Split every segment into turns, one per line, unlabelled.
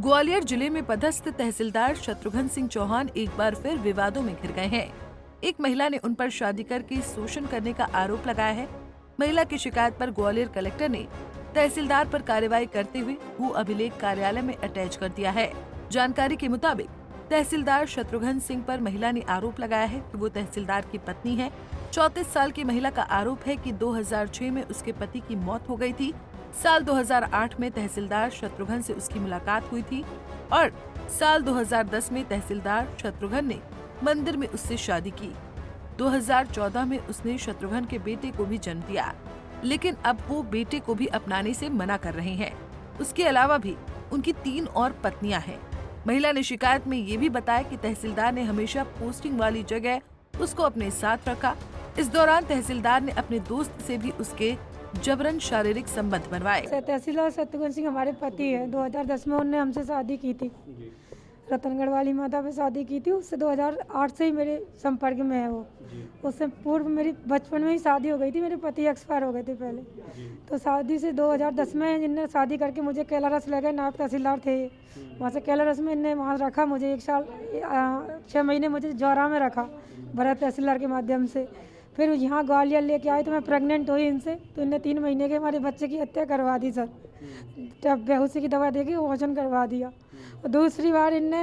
ग्वालियर जिले में पदस्थ तहसीलदार शत्रुघ्न सिंह चौहान एक बार फिर विवादों में घिर गए हैं। एक महिला ने उन पर शादी करके शोषण करने का आरोप लगाया है। महिला की शिकायत पर ग्वालियर कलेक्टर ने तहसीलदार पर कार्रवाई करते हुए भू अभिलेख कार्यालय में अटैच कर दिया है। जानकारी के मुताबिक तहसीलदार शत्रुघ्न सिंह पर महिला ने आरोप लगाया है कि वो तहसीलदार की पत्नी है। 34 साल की महिला का आरोप है कि 2006 में उसके पति की मौत हो गई थी। साल 2008 में तहसीलदार शत्रुघ्न से उसकी मुलाकात हुई थी और साल 2010 में तहसीलदार शत्रुघ्न ने मंदिर में उससे शादी की। 2014 में उसने शत्रुघ्न के बेटे को भी जन्म दिया, लेकिन अब वो बेटे को भी अपनाने से मना कर रहे हैं। उसके अलावा भी उनकी 3 और पत्नियां हैं। महिला ने शिकायत में ये भी बताया कि तहसीलदार ने हमेशा पोस्टिंग वाली जगह उसको अपने साथ रखा। इस दौरान तहसीलदार ने अपने दोस्त से भी उसके जबरन शारीरिक संबंध बनवाए।
तहसीलदार शत्रुघ्न सिंह हमारे पति है। 2010 में उन्होंने हमसे शादी की थी, रतनगढ़ वाली माता पे शादी की थी। उससे 2008 से ही मेरे संपर्क में है वो। उससे पूर्व मेरी बचपन में ही शादी हो गई थी। मेरे पति एक्सपायर हो गए थे पहले। तो शादी से 2010 में इनने शादी करके मुझे कैलारस ले गए। नायब तहसीलदार थे वहाँ से। कैलारस में इनने वहाँ रखा मुझे 1 साल 6 महीने मुझे जौरा में रखा भरत तहसीलदार के माध्यम से। फिर यहाँ ग्वालियर लेके आए तो मैं प्रेग्नेंट हुई इनसे। तो इनने 3 महीने के हमारे बच्चे की हत्या करवा दी सर। जब बेहोशी की दवा देके वजन करवा दिया। और दूसरी बार इनने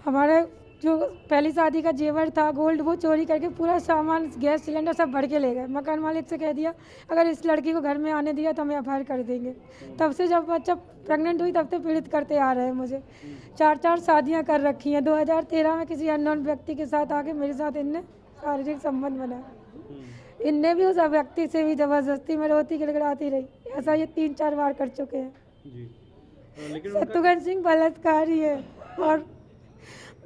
हमारे जो पहली शादी का जेवर था गोल्ड, वो चोरी करके पूरा सामान गैस सिलेंडर सब भर के ले गए। मकान मालिक से कह दिया अगर इस लड़की को घर में आने दिया तो हम एफआईआर कर देंगे। तब से जब बच्चा प्रेग्नेंट हुई तब से पीड़ित करते आ रहे हैं मुझे। 4 शादियाँ कर रखी हैं। 2013 में किसी अननोन व्यक्ति के साथ आके मेरे साथ इनने शारीरिक संबंध बनाया। इनने भी उस व्यक्ति से भी जबरदस्ती में रोती गिड़गिड़ाती रही। ऐसा ये 3-4 बार कर चुके हैं। शत्रुघ्न सिंह बलात्कारी है और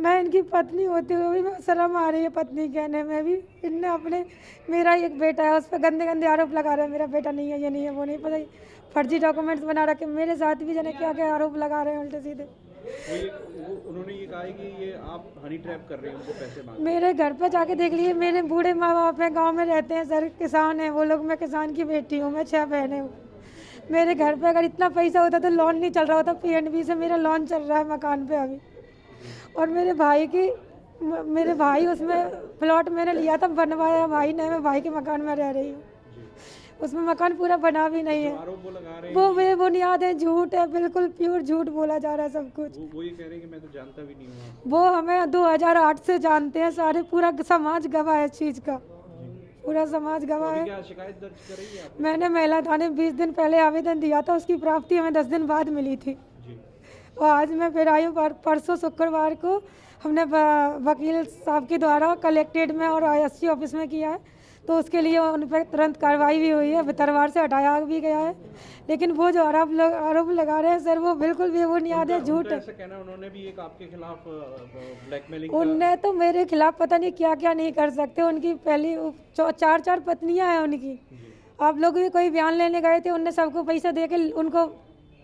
मैं इनकी पत्नी होते हुए भी मैं शर्म आ रही है पत्नी कहने में भी। इनने अपने मेरा एक बेटा है उस पर गंदे गंदे आरोप लगा रहे हैं। मेरा बेटा नहीं है, ये नहीं है, वो नहीं, पता ही फर्जी डॉक्यूमेंट्स बना रखे। मेरे साथ भी जाने क्या क्या आरोप लगा रहे हैं उल्टे सीधे।
उन्होंने ये कहा है कि ये आप हनी ट्रैप कर रहे हैं, उनको पैसे मांग।
मेरे घर पे जाके देख लिए। मेरे बूढ़े माँ बाप हैं, गांव में रहते हैं सर, किसान हैं वो लोग। मैं किसान की बेटी हूँ, मैं 6 बहनें हूँ। मेरे घर पे अगर इतना पैसा होता तो लोन नहीं चल रहा होता। पीएनबी से मेरा लोन चल रहा है मकान पे अभी। और मेरे भाई उसमें प्लॉट मैंने लिया था, बनवाया भाई ने। मैं भाई के मकान में रह रही हूँ। उसमें मकान पूरा बना भी नहीं है। वो बेबुनियाद है, झूठ है, बिल्कुल प्योर झूठ बोला जा रहा है सब कुछ।
वो ये कह रहे हैं कि मैं तो जानता भी नहीं हूँ।
वो हमें 2008 से जानते हैं सारे। पूरा समाज गवाह है इस चीज का, पूरा समाज गवाह है।
क्या शिकायत दर्ज करेंगे आप?
मैंने महिला थाने 20 दिन पहले आवेदन दिया था। उसकी प्राप्ति हमें 10 दिन बाद मिली थी। और आज मैं फिर आई हूँ। परसों शुक्रवार को हमने वकील साहब के द्वारा कलेक्ट्रेट में और ISC ऑफिस में किया है। तो उसके लिए उन पर तुरंत कार्रवाई भी हुई है, तलवार से हटाया भी गया है। लेकिन वो जो आरोप लगा रहे हैं सर, वो बिल्कुल बेबुनियाद है, झूठ है।
ऐसा कहना उन्होंने भी एक आपके खिलाफ ब्लैकमेलिंग।
उनने तो मेरे खिलाफ पता नहीं क्या क्या नहीं कर सकते। उनकी पहली 4 पत्नियां हैं उनकी। आप लोग भी कोई बयान लेने गए थे, उनने सबको पैसा दे के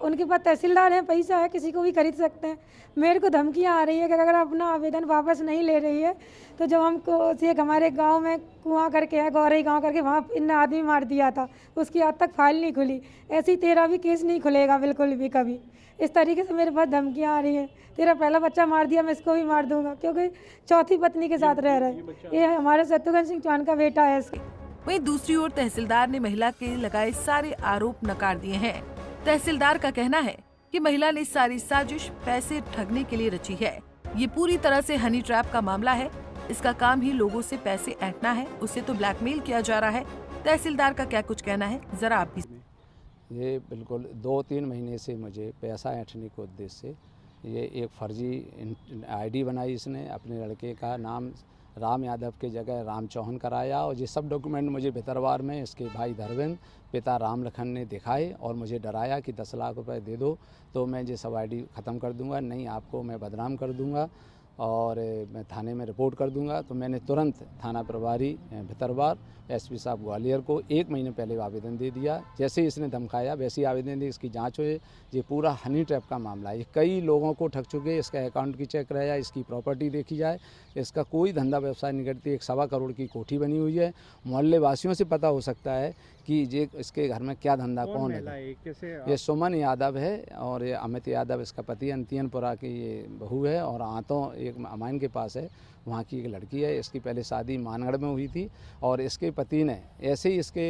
उनके पास तहसीलदार है, पैसा है, किसी को भी खरीद सकते हैं। मेरे को धमकियां आ रही है कि अगर अपना आवेदन वापस नहीं ले रही है तो जब हमको एक हमारे गांव में कुआं करके है, गौरई गांव करके, वहाँ इनने आदमी मार दिया था। उसकी आज तक फाइल नहीं खुली। ऐसी तेरा भी केस नहीं खुलेगा बिल्कुल भी कभी। इस तरीके से मेरे पास धमकियाँ आ रही हैं। तेरा पहला बच्चा मार दिया, मैं इसको भी मार दूंगा, क्योंकि चौथी पत्नी के साथ रह रहे। ये हमारे शत्रुघ्न सिंह चौहान का बेटा है।
वहीं दूसरी ओर तहसीलदार ने महिला के लगाए सारे आरोप नकार दिए हैं। तहसीलदार का कहना है कि महिला ने सारी साजिश पैसे ठगने के लिए रची है। ये पूरी तरह से हनी ट्रैप का मामला है। इसका काम ही लोगों से पैसे ऐंठना है, उससे तो ब्लैकमेल किया जा रहा है। तहसीलदार का क्या कुछ कहना है, जरा आप भी।
ये बिल्कुल 2-3 महीने से मुझे पैसा ऐंठने के उद्देश्य से ये एक फर्जी ID बनाई। इसने अपने लड़के का नाम राम यादव के जगह राम चौहान कराया और ये सब डॉक्यूमेंट मुझे भितरवार में इसके भाई धर्मेंद्र, पिता राम लखन ने दिखाए और मुझे डराया कि 10 लाख रुपए दे दो तो मैं ये सब ID ख़त्म कर दूंगा, नहीं आपको मैं बदनाम कर दूंगा। और मैं थाने में रिपोर्ट कर दूंगा। तो मैंने तुरंत थाना प्रभारी भितरवार एसपी साहब ग्वालियर को 1 महीने पहले आवेदन दे दिया। जैसे ही इसने धमकाया वैसे ही आवेदन दी, इसकी जांच हुई। ये पूरा हनी ट्रैप का मामला है, ये कई लोगों को ठग चुके हैं। इसका अकाउंट की चेक कराया जाए, इसकी प्रॉपर्टी देखी जाए, इसका कोई धंधा व्यवसाय नहीं करती। 1.25 करोड़ की कोठी बनी हुई है। मोहल्ले वासियों से पता हो सकता है कि ये इसके घर में क्या धंधा, कौन है। ये सुमन यादव है और ये अमित यादव इसका पति, अंतियनपुरा की ये बहू है और आंतों एक अमाइन के पास है, वहाँ की एक लड़की है। इसकी पहले शादी मानगढ़ में हुई थी और इसके पति ने ऐसे ही इसके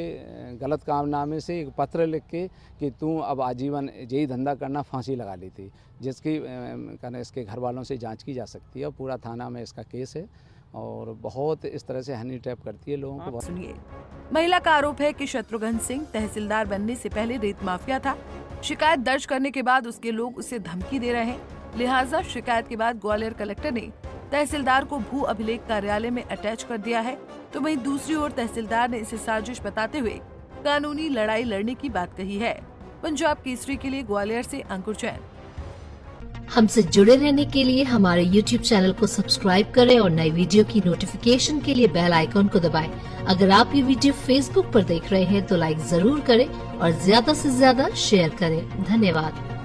गलत कारनामे से एक पत्र लिख के कि तू अब आजीवन यही धंधा करना, फांसी लगा ली थी, जिसकी इसके घर वालों से जांच की जा सकती है। और पूरा थाना में इसका केस है और बहुत इस तरह से हनी ट्रैप करती है लोगों को।
सुनिए, महिला का आरोप है कि शत्रुघ्न सिंह तहसीलदार बनने से पहले रेत माफिया था। शिकायत दर्ज करने के बाद उसके लोग उसे धमकी दे रहे हैं, लिहाजा शिकायत के बाद ग्वालियर कलेक्टर ने तहसीलदार को भू अभिलेख कार्यालय में अटैच कर दिया है। तो वहीं दूसरी ओर तहसीलदार ने इसे साजिश बताते हुए कानूनी लड़ाई लड़ने की बात कही है। पंजाब केसरी के लिए ग्वालियर से अंकुर जैन।
हमसे जुड़े रहने के लिए हमारे YouTube चैनल को सब्सक्राइब करें और नई वीडियो की नोटिफिकेशन के लिए बेल आइकॉन को दबाएं। अगर आप ये वीडियो Facebook पर देख रहे हैं तो लाइक जरूर करें और ज्यादा से ज्यादा शेयर करें। धन्यवाद।